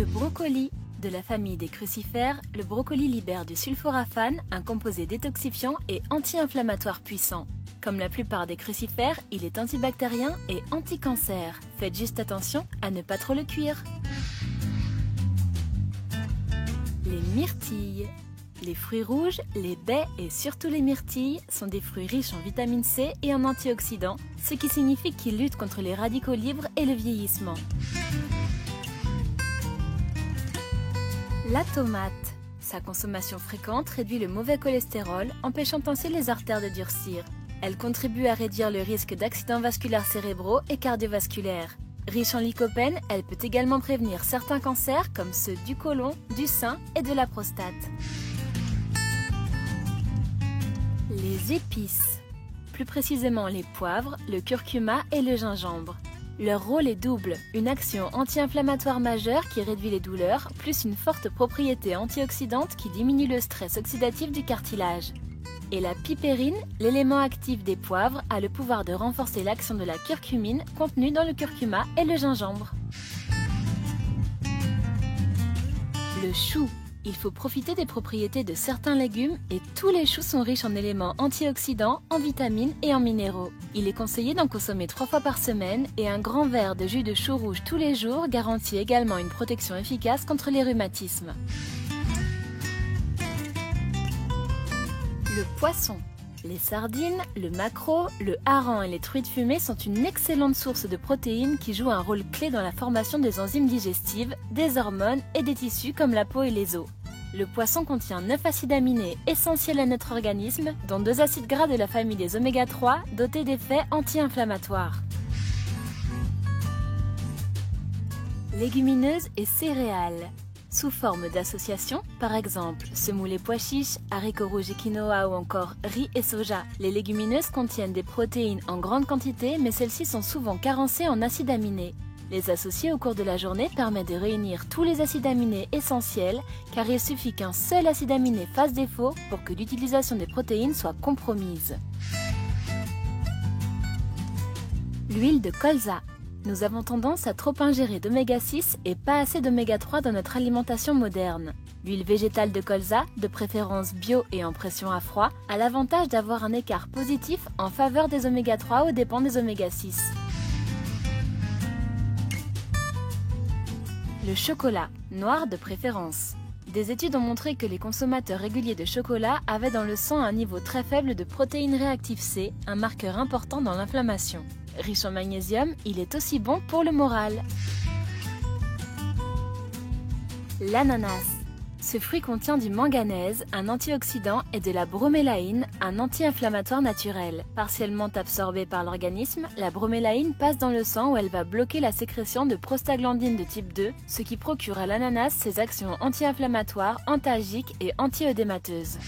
Le brocoli. De la famille des crucifères, le brocoli libère du sulforaphane, un composé détoxifiant et anti-inflammatoire puissant. Comme la plupart des crucifères, il est antibactérien et anti-cancer. Faites juste attention à ne pas trop le cuire. Les myrtilles. Les fruits rouges, les baies et surtout les myrtilles sont des fruits riches en vitamine C et en antioxydants, ce qui signifie qu'ils luttent contre les radicaux libres et le vieillissement. La tomate. Sa consommation fréquente réduit le mauvais cholestérol, empêchant ainsi les artères de durcir. Elle contribue à réduire le risque d'accidents vasculaires cérébraux et cardiovasculaires. Riche en lycopène, elle peut également prévenir certains cancers comme ceux du côlon, du sein et de la prostate. Les épices. Plus précisément les poivres, le curcuma et le gingembre. Leur rôle est double, une action anti-inflammatoire majeure qui réduit les douleurs, plus une forte propriété antioxydante qui diminue le stress oxydatif du cartilage. Et la pipérine, l'élément actif des poivres, a le pouvoir de renforcer l'action de la curcumine contenue dans le curcuma et le gingembre. Le chou. Il faut profiter des propriétés de certains légumes et tous les choux sont riches en éléments antioxydants, en vitamines et en minéraux. Il est conseillé d'en consommer 3 fois par semaine et un grand verre de jus de chou rouge tous les jours garantit également une protection efficace contre les rhumatismes. Le poisson. Les sardines, le maquereau, le hareng et les truites fumées sont une excellente source de protéines qui jouent un rôle clé dans la formation des enzymes digestives, des hormones et des tissus comme la peau et les os. Le poisson contient 9 acides aminés essentiels à notre organisme, dont 2 acides gras de la famille des oméga 3 dotés d'effets anti-inflammatoires. Légumineuses et céréales. Sous forme d'association, par exemple semoule et pois chiches, haricots rouges et quinoa ou encore riz et soja. Les légumineuses contiennent des protéines en grande quantité mais celles-ci sont souvent carencées en acides aminés. Les associer au cours de la journée permet de réunir tous les acides aminés essentiels car il suffit qu'un seul acide aminé fasse défaut pour que l'utilisation des protéines soit compromise. L'huile de colza. Nous avons tendance à trop ingérer d'oméga 6 et pas assez d'oméga 3 dans notre alimentation moderne. L'huile végétale de colza, de préférence bio et en pression à froid, a l'avantage d'avoir un écart positif en faveur des oméga 3 aux dépens des oméga 6. Le chocolat, noir de préférence. Des études ont montré que les consommateurs réguliers de chocolat avaient dans le sang un niveau très faible de protéines réactives C, un marqueur important dans l'inflammation. Riche en magnésium, il est aussi bon pour le moral. L'ananas. Ce fruit contient du manganèse, un antioxydant, et de la bromélaïne, un anti-inflammatoire naturel. Partiellement absorbée par l'organisme, la bromélaïne passe dans le sang où elle va bloquer la sécrétion de prostaglandine de type 2, ce qui procure à l'ananas ses actions anti-inflammatoires, antalgiques et anti-œdémateuses.